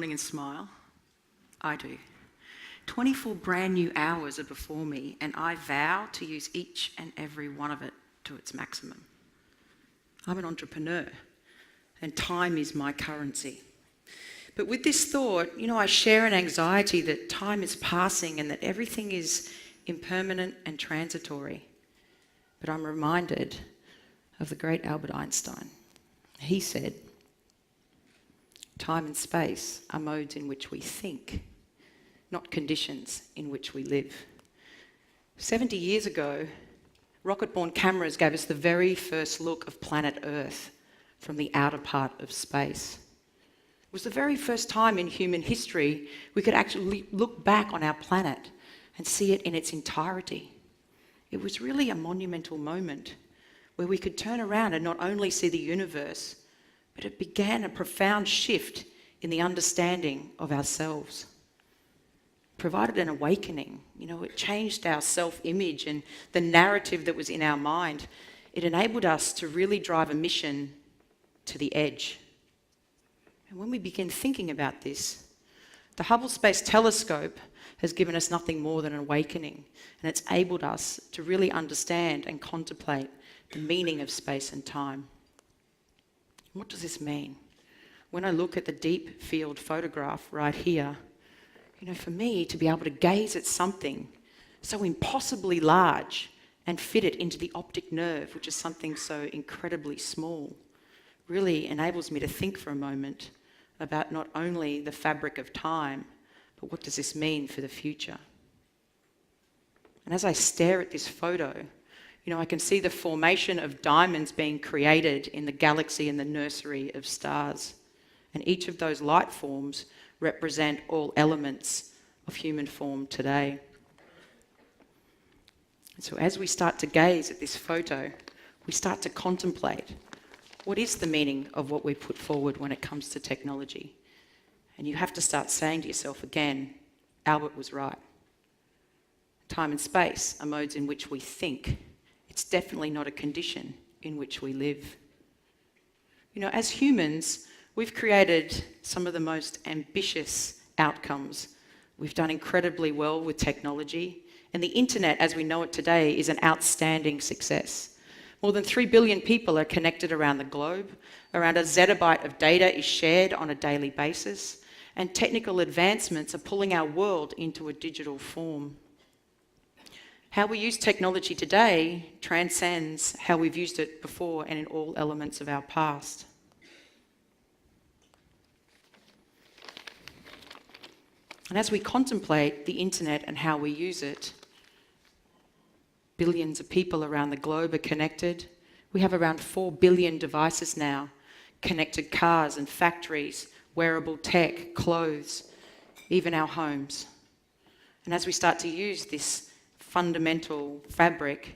morning and smile? I do. 24 brand new hours are before me, and I vow to use each and every one of it to its maximum. I'm an entrepreneur, and time is my currency. But with this thought, I share an anxiety that time is passing and that everything is impermanent and transitory. But I'm reminded of the great Albert Einstein. He said, time and space are modes in which we think, not conditions in which we live. 70 years ago, rocket-borne cameras gave us the very first look of planet Earth from the outer part of space. It was the very first time in human history we could actually look back on our planet and see it in its entirety. It was really a monumental moment where we could turn around and not only see the universe, but it began a profound shift in the understanding of ourselves. Provided an awakening. It changed our self-image and the narrative that was in our mind. It enabled us to really drive a mission to the edge. And when we begin thinking about this, the Hubble Space Telescope has given us nothing more than an awakening, and it's enabled us to really understand and contemplate the meaning of space and time. What does this mean? When I look at the deep field photograph right here, for me to be able to gaze at something so impossibly large and fit it into the optic nerve, which is something so incredibly small, really enables me to think for a moment about not only the fabric of time, but what does this mean for the future? And as I stare at this photo, I can see the formation of diamonds being created in the galaxy and the nursery of stars. And each of those light forms represent all elements of human form today. And so as we start to gaze at this photo, we start to contemplate what is the meaning of what we put forward when it comes to technology. And you have to start saying to yourself again, Albert was right. Time and space are modes in which we think. It's definitely not a condition in which we live. As humans, we've created some of the most ambitious outcomes. We've done incredibly well with technology, and the internet as we know it today is an outstanding success. More than 3 billion people are connected around the globe. Around a zettabyte of data is shared on a daily basis, and technical advancements are pulling our world into a digital form. How we use technology today transcends how we've used it before and in all elements of our past. And as we contemplate the internet and how we use it, billions of people around the globe are connected. We have around 4 billion devices now, connected cars and factories, wearable tech, clothes, even our homes. And as we start to use this fundamental fabric,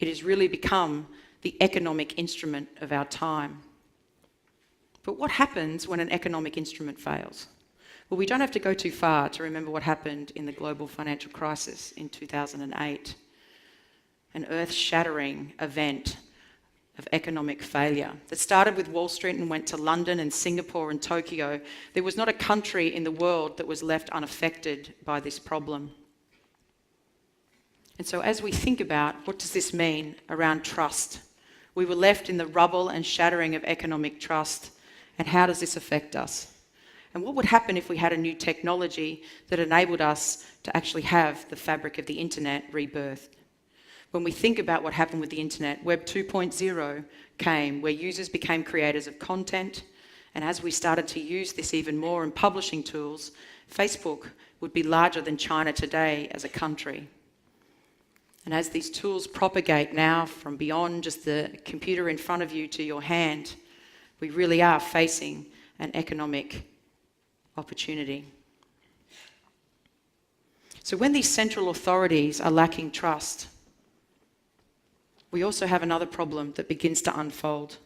it has really become the economic instrument of our time. But what happens when an economic instrument fails? Well, we don't have to go too far to remember what happened in the global financial crisis in 2008. An earth-shattering event of economic failure that started with Wall Street and went to London and Singapore and Tokyo. There was not a country in the world that was left unaffected by this problem. And so as we think about what does this mean around trust, we were left in the rubble and shattering of economic trust, and how does this affect us? And what would happen if we had a new technology that enabled us to actually have the fabric of the internet rebirthed? When we think about what happened with the internet, Web 2.0 came, where users became creators of content, and as we started to use this even more in publishing tools, Facebook would be larger than China today as a country. And as these tools propagate now from beyond just the computer in front of you to your hand, we really are facing an economic opportunity. So when these central authorities are lacking trust, we also have another problem that begins to unfold.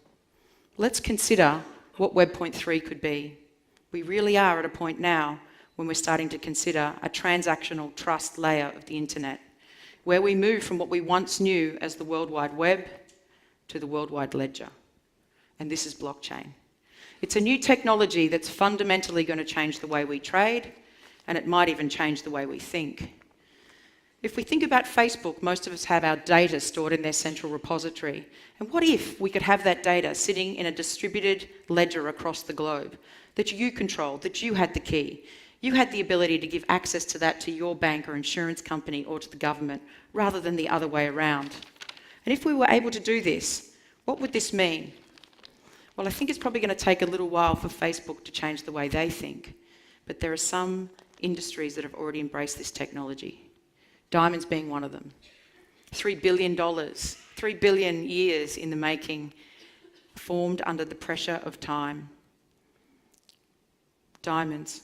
Let's consider what Web 3 could be. We really are at a point now when we're starting to consider a transactional trust layer of the internet, where we move from what we once knew as the World Wide Web to the World Wide Ledger. And this is blockchain. It's a new technology that's fundamentally going to change the way we trade, and it might even change the way we think. If we think about Facebook, most of us have our data stored in their central repository. And what if we could have that data sitting in a distributed ledger across the globe that you controlled, that you had the key? You had the ability to give access to that to your bank or insurance company or to the government, rather than the other way around. And if we were able to do this, what would this mean? Well, I think it's probably going to take a little while for Facebook to change the way they think. But there are some industries that have already embraced this technology. Diamonds being one of them. $3 billion, 3 billion years in the making, formed under the pressure of time. Diamonds,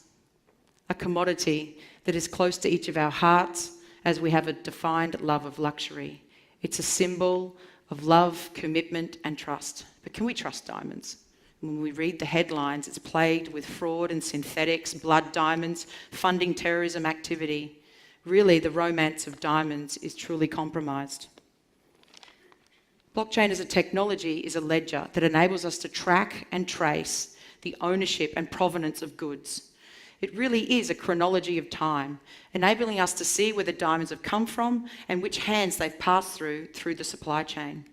a commodity that is close to each of our hearts as we have a defined love of luxury. It's a symbol of love, commitment and trust. But can we trust diamonds? When we read the headlines, it's plagued with fraud and synthetics, blood diamonds, funding terrorism activity. Really, the romance of diamonds is truly compromised. Blockchain as a technology is a ledger that enables us to track and trace the ownership and provenance of goods. It really is a chronology of time, enabling us to see where the diamonds have come from and which hands they've passed through the supply chain.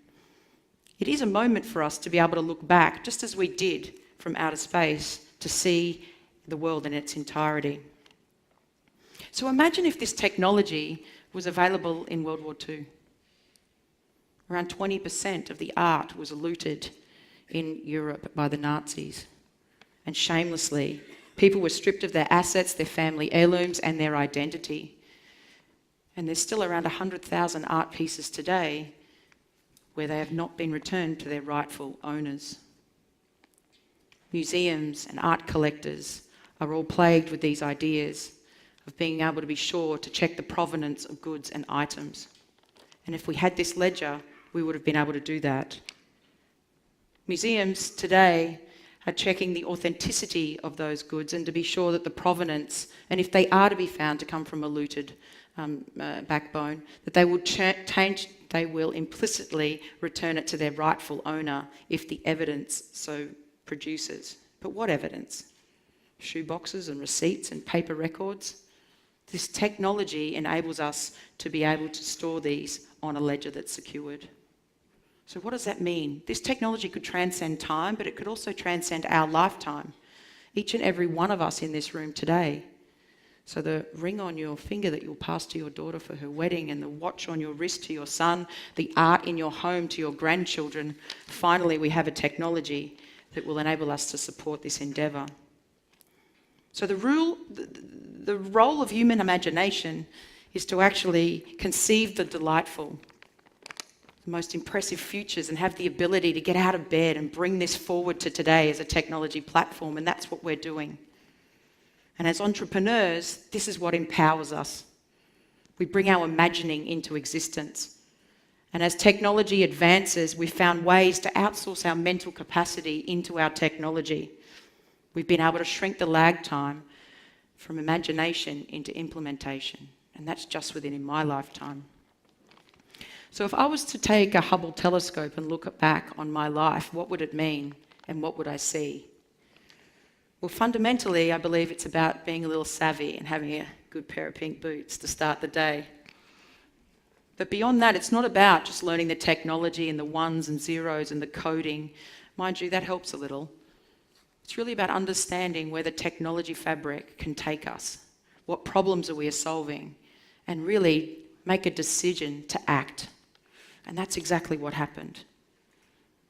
It is a moment for us to be able to look back, just as we did from outer space, to see the world in its entirety. So imagine if this technology was available in World War II. Around 20% of the art was looted in Europe by the Nazis. And shamelessly, people were stripped of their assets, their family heirlooms, and their identity. And there's still around 100,000 art pieces today where they have not been returned to their rightful owners. Museums and art collectors are all plagued with these ideas of being able to be sure to check the provenance of goods and items. And if we had this ledger, we would have been able to do that. Museums today are checking the authenticity of those goods and to be sure that the provenance, and if they are to be found to come from a looted backbone, that they will implicitly return it to their rightful owner if the evidence so produces. But what evidence? Shoeboxes and receipts and paper records? This technology enables us to be able to store these on a ledger that's secured. So what does that mean? This technology could transcend time, but it could also transcend our lifetime. Each and every one of us in this room today. So the ring on your finger that you'll pass to your daughter for her wedding, and the watch on your wrist to your son, the art in your home to your grandchildren. Finally, we have a technology that will enable us to support this endeavour. So the role of human imagination is to actually conceive the delightful, the most impressive futures, and have the ability to get out of bed and bring this forward to today as a technology platform, and that's what we're doing. And as entrepreneurs, this is what empowers us. We bring our imagining into existence. And as technology advances, we've found ways to outsource our mental capacity into our technology. We've been able to shrink the lag time from imagination into implementation. And that's just within my lifetime. So if I was to take a Hubble telescope and look back on my life, what would it mean and what would I see? Well, fundamentally, I believe it's about being a little savvy and having a good pair of pink boots to start the day. But beyond that, it's not about just learning the technology and the ones and zeros and the coding. Mind you, that helps a little. It's really about understanding where the technology fabric can take us. What problems are we solving? And really make a decision to act. And that's exactly what happened.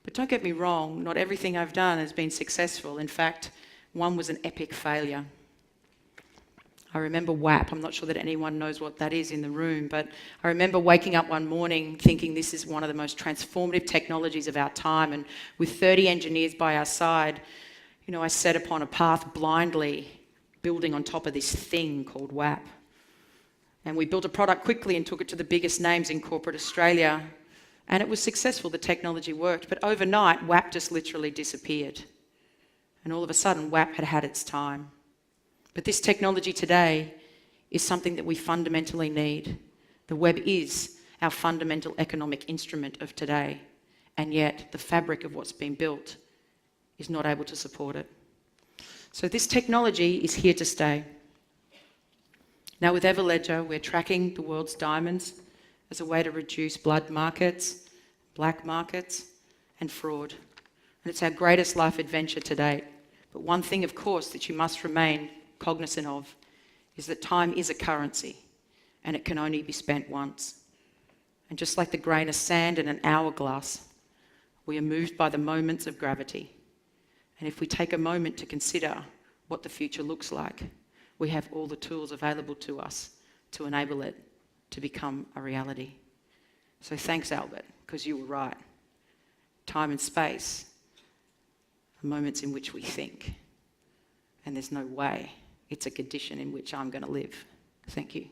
But don't get me wrong, not everything I've done has been successful. In fact, one was an epic failure. I remember WAP. I'm not sure that anyone knows what that is in the room, but I remember waking up one morning thinking this is one of the most transformative technologies of our time, and with 30 engineers by our side, I set upon a path blindly, building on top of this thing called WAP. And we built a product quickly and took it to the biggest names in corporate Australia, and it was successful. The technology worked, but overnight, WAP just literally disappeared. And all of a sudden, WAP had had its time. But this technology today is something that we fundamentally need. The web is our fundamental economic instrument of today, and yet the fabric of what's been built is not able to support it. So this technology is here to stay. Now with Everledger, we're tracking the world's diamonds as a way to reduce blood markets, black markets, and fraud. And it's our greatest life adventure to date. But one thing, of course, that you must remain cognizant of is that time is a currency, and it can only be spent once. And just like the grain of sand in an hourglass, we are moved by the moments of gravity. And if we take a moment to consider what the future looks like, we have all the tools available to us to enable it to become a reality. So thanks, Albert, because you were right. Time and space are moments in which we think. And there's no way it's a condition in which I'm going to live. Thank you.